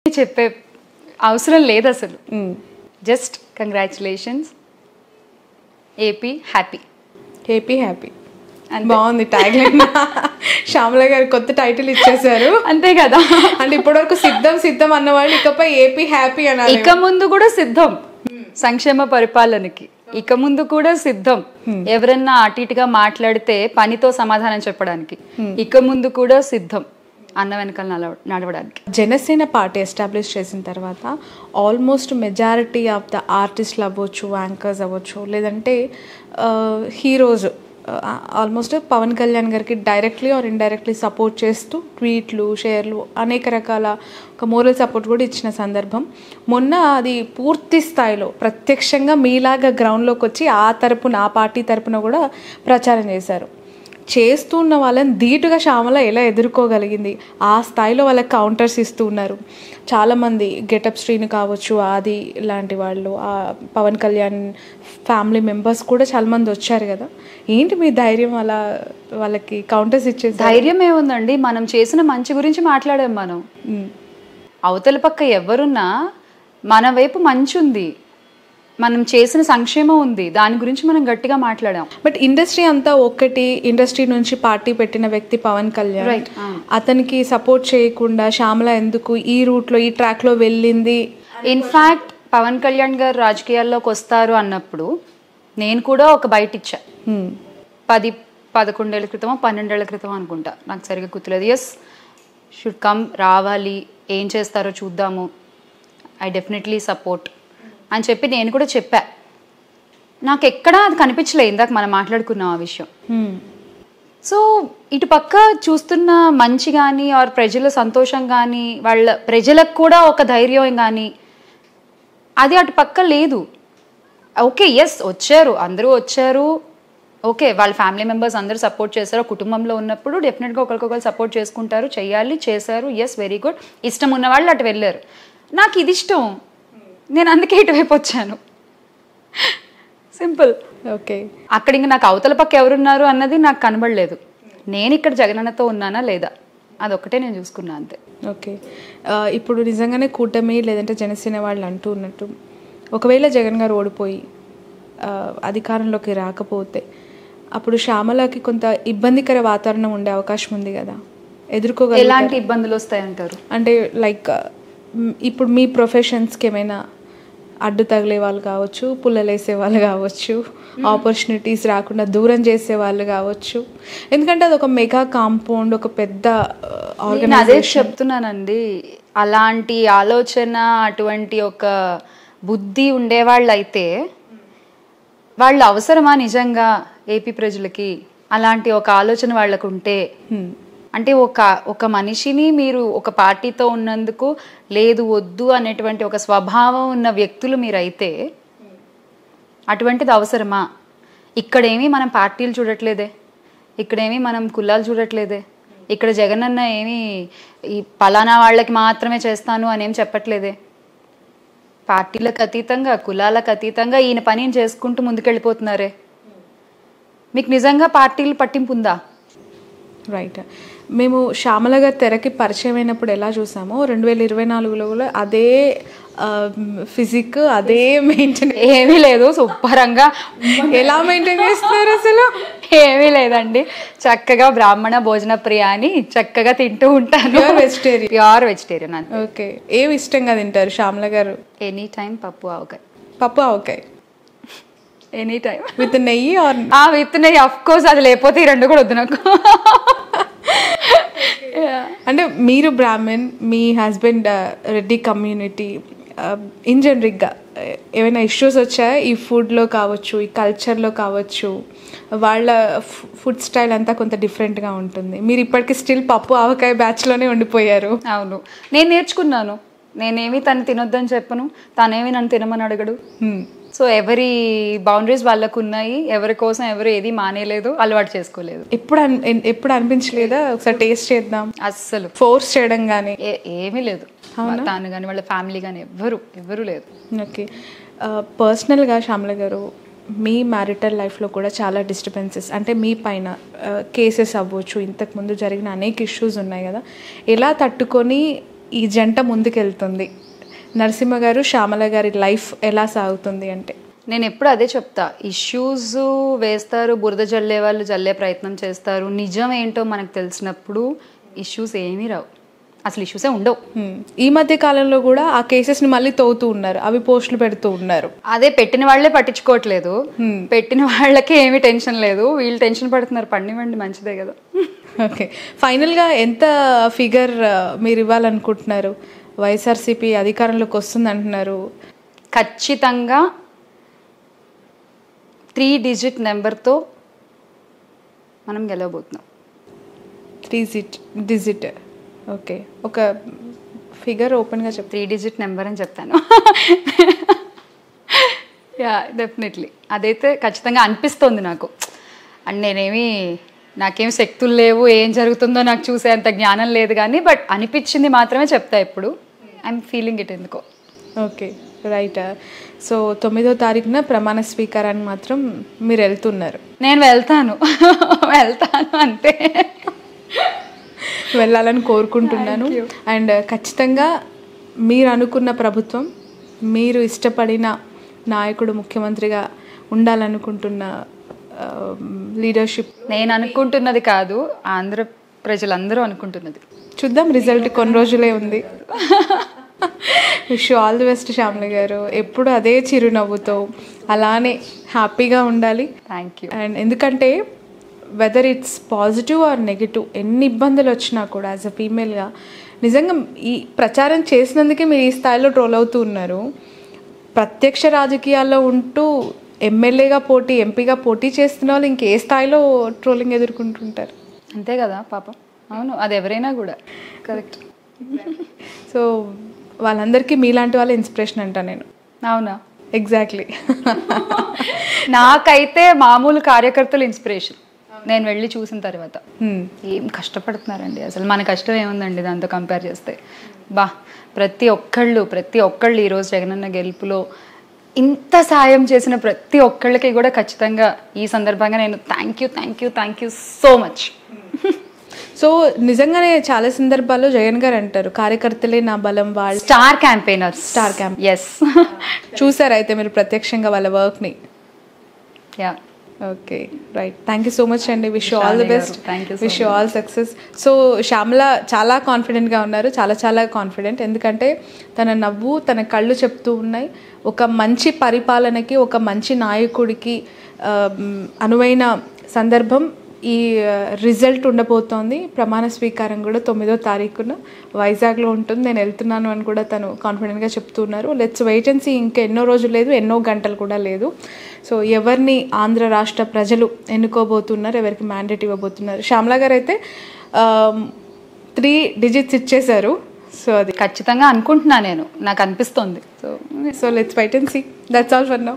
చెప్పే అవసరం లేదు అసలు. Just congratulations, AP happy. AP happy బాగుంది ట్యాగ్ లైన్. శ్యామల గారు కొత్త టైటిల్ ఇచ్చేసారు, అంతే కదా. అంటే ఇప్పటివరకు సిద్ధం సిద్ధం అన్నవాళ్ళు ఇకపై ఏపీ హ్యాపీ అనాలి. ఇక ముందు కూడా సిద్ధం సంక్షేమ పరిపాలనకి, ఇక ముందు కూడా సిద్ధం. ఎవరన్నా అటు ఇటుగా మాట్లాడితే పనితో సమాధానం చెప్పడానికి ఇక ముందు కూడా సిద్ధం అన్న వెనకాల నడవడానికి. జనసేన పార్టీ ఎస్టాబ్లిష్ చేసిన తర్వాత ఆల్మోస్ట్ మెజారిటీ ఆఫ్ ద ఆర్టిస్టులు అవ్వచ్చు, యాంకర్స్ అవ్వచ్చు, లేదంటే హీరోస్ ఆల్మోస్ట్ పవన్ కళ్యాణ్ గారికి డైరెక్ట్లీ ఆర్ ఇండైరెక్ట్లీ సపోర్ట్ చేస్తూ ట్వీట్లు, షేర్లు, అనేక రకాల ఒక మోరల్ సపోర్ట్ కూడా ఇచ్చిన సందర్భం. మొన్న అది పూర్తి స్థాయిలో ప్రత్యక్షంగా మీలాగా గ్రౌండ్లోకి వచ్చి ఆ పార్టీ తరపున కూడా ప్రచారం చేశారు. చేస్తున్న వాళ్ళని ధీటుగా శ్యామల ఎలా ఎదుర్కోగలిగింది? ఆ స్థాయిలో వాళ్ళకి కౌంటర్స్ ఇస్తూ ఉన్నారు చాలామంది. గెటప్ శ్రీని కావచ్చు, ఆది లాంటి వాళ్ళు, ఆ పవన్ కళ్యాణ్ ఫ్యామిలీ మెంబర్స్ కూడా చాలామంది వచ్చారు కదా. ఏంటి మీ ధైర్యం అలా వాళ్ళకి కౌంటర్స్ ఇచ్చే? ధైర్యం ఏముందండి, మనం చేసిన మంచి గురించి మాట్లాడాం. మనం అవతల పక్క ఎవరున్నా మన వైపు మంచి ఉంది, మనం చేసిన సంక్షేమం ఉంది, దాని గురించి మనం గట్టిగా మాట్లాడాం. బట్ ఇండస్ట్రీ అంతా ఒక్కటి, ఇండస్ట్రీ నుంచి పార్టీ పెట్టిన వ్యక్తి పవన్ కళ్యాణ్, అతనికి సపోర్ట్ చేయకుండా శ్యామల ఎందుకు ఈ రూట్లో ఈ ట్రాక్లో వెళ్ళింది? ఇన్ఫ్యాక్ట్ పవన్ కళ్యాణ్ గారు రాజకీయాల్లోకి వస్తారు అన్నప్పుడు నేను కూడా ఒక బయట ఇచ్చా. 10-11 ఏళ్ల క్రితమో 12 ఏళ్ల క్రితం అనుకుంటా, నాకు సరిగ్గా గుర్తులేదు. ఎస్, షుడ్ కమ్, రావాలి, ఏం చేస్తారో చూద్దాము, ఐ డెఫినెట్లీ సపోర్ట్ అని చెప్పి నేను కూడా చెప్పా. నాకు ఎక్కడా అది కనిపించలే ఇందాక మనం మాట్లాడుకున్నాం ఆ విషయం. సో ఇటు పక్క చూస్తున్న మంచి కానీ ఆర్ ప్రజల సంతోషం కానీ, వాళ్ళ ప్రజలకు కూడా ఒక ధైర్యం కానీ, అది అటు పక్క లేదు. ఓకే, ఎస్ వచ్చారు, అందరూ వచ్చారు, ఓకే, వాళ్ళ ఫ్యామిలీ మెంబర్స్ అందరూ సపోర్ట్ చేశారు. కుటుంబంలో ఉన్నప్పుడు డెఫినెట్గా ఒకరికొకరు సపోర్ట్ చేసుకుంటారు, చెయ్యాలి, చేశారు, ఎస్ వెరీ గుడ్. ఇష్టం ఉన్న వాళ్ళు అటు వెళ్ళారు. నాకు ఇది ఇష్టం, నేను అందుకే ఇటువైపు వచ్చాను. సింపుల్. ఓకే, అక్కడ ఇంకా నాకు అవతల పక్క ఎవరున్నారు అన్నది నాకు కనబడలేదు. నేను ఇక్కడ జగనన్నతో ఉన్నానా లేదా అదొక్కటే నేను చూసుకున్నా, అంతే. ఓకే, ఇప్పుడు నిజంగానే కూటమి లేదంటే జనసేన వాళ్ళు అంటూ ఉన్నట్టు, ఒకవేళ జగన్ గారు ఓడిపోయి అధికారంలోకి రాకపోతే అప్పుడు శ్యామలకి కొంత ఇబ్బందికర వాతావరణం ఉండే అవకాశం ఉంది కదా, ఎదుర్కోగల ఎలాంటి ఇబ్బందులు వస్తాయంటారు? అంటే లైక్ ఇప్పుడు మీ ప్రొఫెషన్స్కి ఏమైనా అడ్డు తగిలే వాళ్ళు కావచ్చు, పుల్లలేసే వాళ్ళు కావచ్చు, ఆపర్చునిటీస్ రాకుండా దూరం చేసే వాళ్ళు కావచ్చు. ఎందుకంటే అది ఒక మెగా కాంపౌండ్, ఒక పెద్ద ఆర్గనైజేషన్. అదే చెప్తున్నానండి, అలాంటి ఆలోచన, అటువంటి ఒక బుద్ధి ఉండేవాళ్ళు అయితే వాళ్ళు అవసరమా నిజంగా ఏపీ ప్రజలకి? అలాంటి ఒక ఆలోచన వాళ్ళకు ఉంటే, అంటే ఒక మనిషిని మీరు ఒక పార్టీతో ఉన్నందుకు లేదు వద్దు అనేటువంటి ఒక స్వభావం ఉన్న వ్యక్తులు మీరైతే అటువంటిది అవసరమా? ఇక్కడేమీ మనం పార్టీలు చూడట్లేదే, ఇక్కడేమీ మనం కులాలు చూడట్లేదే, ఇక్కడ జగనన్న ఏమీ ఈ పలానా వాళ్ళకి మాత్రమే చేస్తాను అనేం చెప్పట్లేదే. పార్టీలకు అతీతంగా, కులాలకు అతీతంగా ఈయన పనిని చేసుకుంటూ ముందుకెళ్ళిపోతున్నారే. మీకు నిజంగా పార్టీలు పట్టింపు ఉందా? రైట్. మేము శ్యామల గారి తెరకి పరిచయం అయినప్పుడు ఎలా చూసామో 2024లో కూడా అదే ఫిజిక్, అదే మెయింటైన్. ఏమీ లేదు, శుభ్రంగా. ఎలా మెయింటైన్ చేస్తున్నారు అసలు? ఏమీ లేదండి, చక్కగా బ్రాహ్మణ భోజన ప్రియ అని చక్కగా తింటూ ఉంటాను. ప్యూర్ వెజిటేరియన్ అంతే. ఓకే, ఏమి ఇష్టంగా తింటారు శ్యామల గారు? ఎనీ టైం పప్పు ఆవకాయ. పప్పు ఆవకాయ ఎనీ టైం విత్ నెయ్యి ఆర్? విత్ నెయ్యి, అఫ్ కోర్స్. అది లేకపోతే ఈ రెండు కూడా వద్దు నాకు. అంటే మీరు బ్రాహ్మణ్, మీ హస్బెండ్ రెడ్డి కమ్యూనిటీ, ఇన్ జనరిక్గా ఏమైనా ఇష్యూస్ వచ్చాయా ఈ ఫుడ్లో కావచ్చు, ఈ కల్చర్లో కావచ్చు? వాళ్ళ ఫుడ్ స్టైల్ అంతా కొంత డిఫరెంట్గా ఉంటుంది. మీరు ఇప్పటికీ స్టిల్ పప్పు ఆవకాయ బ్యాచ్లోనే ఉండిపోయారు. అవును, నేను నేర్చుకున్నాను. నేనేమి తను తినొద్దని చెప్పను, తనేమి నన్ను తినమని అడగడు. సో ఎవరి బౌండరీస్ వాళ్ళకు ఉన్నాయి, ఎవరి కోసం ఎవరు ఏది మానేలేదు, అలవాటు చేసుకోలేదు. ఎప్పుడు అనిపించలేదా ఒకసారి టేస్ట్ చేద్దాం? అస్సలు ఫోర్స్ చేయడం కానీ ఏమీ లేదు. తాను కానీ వాళ్ళ ఫ్యామిలీ కానీ ఎవరు లేదు. ఓకే, పర్సనల్గా శ్యామల గారు మీ మ్యారిటల్ లైఫ్లో కూడా చాలా డిస్టర్బెన్సెస్, అంటే మీ పైన కేసెస్ అవ్వచ్చు, ఇంతకుముందు జరిగిన అనేక ఇష్యూస్ ఉన్నాయి కదా, ఎలా తట్టుకొని ఈ జంట ముందుకెళ్తుంది, నరసింహ గారు శ్యామల గారి లైఫ్ ఎలా సాగుతుంది అంటే? నేను ఎప్పుడు అదే చెప్తా, ఇష్యూస్ వేస్తారు, బురద జల్లే వాళ్ళు జల్లే ప్రయత్నం చేస్తారు. నిజం ఏంటో మనకు తెలిసినప్పుడు ఇష్యూస్ ఏమీ రావు, అసలు ఇష్యూసే ఉండవు. ఈ మధ్య కాలంలో కూడా ఆ కేసెస్ని మళ్ళీ తవ్వుతూ ఉన్నారు, అవి పోస్టులు పెడుతూ ఉన్నారు. అదే పెట్టిన వాళ్ళే పట్టించుకోవట్లేదు, పెట్టిన వాళ్ళకి ఏమీ టెన్షన్ లేదు, వీళ్ళు టెన్షన్ పడుతున్నారు. పండివ్వండి, మంచిదే కదా. ఓకే, ఫైనల్గా ఎంత ఫిగర్ మీరు ఇవ్వాలనుకుంటున్నారు? వైఎస్ఆర్సీపీ అధికారంలోకి వస్తుంది అంటున్నారు. ఖచ్చితంగా 3 డిజిట్ నెంబర్తో మనం గెలవబోతున్నాం. 3 డిజిట్. ఓకే, ఒక ఫిగర్ ఓపెన్గా చెప్. 3 డిజిట్ నెంబర్ అని చెప్తాను. యా, డెఫినెట్లీ అదైతే ఖచ్చితంగా అనిపిస్తుంది నాకు. అండ్ నాకేం శక్తులు లేవు, ఏం జరుగుతుందో నాకు చూసేంత జ్ఞానం లేదు, కానీ బట్ అనిపించింది మాత్రమే చెప్తా ఎప్పుడు. ఐఎమ్ ఫీలింగ్ ఇట్ ఎందుకో. Okay, right. సో 9వ తారీఖున ప్రమాణ స్వీకారాన్ని మాత్రం మీరు వెళ్తున్నారు? నేను వెళ్తాను అంతే. వెళ్ళాలని కోరుకుంటున్నాను. అండ్ ఖచ్చితంగా మీరు అనుకున్న ప్రభుత్వం, మీరు ఇష్టపడిన నాయకుడు ముఖ్యమంత్రిగా ఉండాలనుకుంటున్న లీడర్షిప్. నేను అనుకుంటున్నది కాదు, ఆంధ్ర ప్రజలందరూ అనుకుంటున్నది. చూద్దాం, రిజల్ట్ కొన్ని రోజులే ఉంది. Wish you all the best Shyamala గారు. ఎప్పుడు అదే చిరునవ్వుతో అలానే హ్యాపీగా ఉండాలి. Thank you. అండ్ ఎందుకంటే whether it's positive or negative, ఎన్ని ఇబ్బందులు వచ్చినా కూడా యాజ్ అ ఫీమేల్గా నిజంగా ఈ ప్రచారం చేసినందుకే మీరు ఈ స్థాయిలో ట్రోల్ అవుతూ ఉన్నారు. ప్రత్యక్ష రాజకీయాల్లో ఉంటూ ఎమ్మెల్యేగా పోటీ, ఎంపీగా పోటీ చేస్తున్న వాళ్ళు ఇంకే స్థాయిలో ట్రోలింగ్ ఎదుర్కొంటుంటారు. అంతే కదా పాపం. అవును, అది ఎవరైనా కూడా. కరెక్ట్. సో వాళ్ళందరికీ మీలాంటి వాళ్ళ ఇన్స్పిరేషన్ అంట నేను. అవునా? ఎగ్జాక్ట్లీ. నాకైతే మామూలు కార్యకర్తలు ఇన్స్పిరేషన్. నేను వెళ్ళి చూసిన తర్వాత ఏం కష్టపడుతున్నారండి, అసలు మన కష్టం ఏముందండి దాంతో కంపేర్ చేస్తే. ప్రతి ఒక్కళ్ళు ఈరోజు జగనన్న గెలుపులో ఇంత సాయం చేసిన ప్రతి ఒక్కళ్ళకి కూడా ఖచ్చితంగా ఈ సందర్భంగా నేను thank you so much. So నిజంగానే చాలా సందర్భాల్లో జగన్ గారు అంటారు, కార్యకర్తలే నా బలం, వాళ్ళు స్టార్ క్యాంపెయినర్స్. ఎస్. చూసారు అయితే మీరు ప్రత్యక్షంగా వాళ్ళ వర్క్ని? Yeah. Okay, right. Thank you so much అండి. Wish you all the best, wish you all success. So Shyamala చాలా కాన్ఫిడెంట్గా ఉన్నారు, చాలా కాన్ఫిడెంట్. ఎందుకంటే తన నవ్వు, తన కళ్ళు చెప్తూ ఉన్నాయి, ఒక మంచి పరిపాలనకి, ఒక మంచి నాయకుడికి అనువైన సందర్భం ఈ రిజల్ట్ ఉండబోతోంది. ప్రమాణ స్వీకారం కూడా 9వ తారీఖున వైజాగ్లో ఉంటుంది. నేను వెళ్తున్నాను అని కూడా తను కాన్ఫిడెంట్గా చెప్తున్నారు. Let's wait and see. ఇంకా ఎన్నో రోజులు లేదు, ఎన్నో గంటలు కూడా లేదు. సో ఎవరిని ఆంధ్ర రాష్ట్ర ప్రజలు ఎన్నుకోబోతున్నారు, ఎవరికి మ్యాండేట్ ఇవ్వబోతున్నారు? శ్యామల గారు అయితే 3 డిజిట్స్ ఇచ్చేశారు. సో అది ఖచ్చితంగా అనుకుంటున్నా నేను, నాకు అనిపిస్తోంది. So let's wait and see. That's all for now.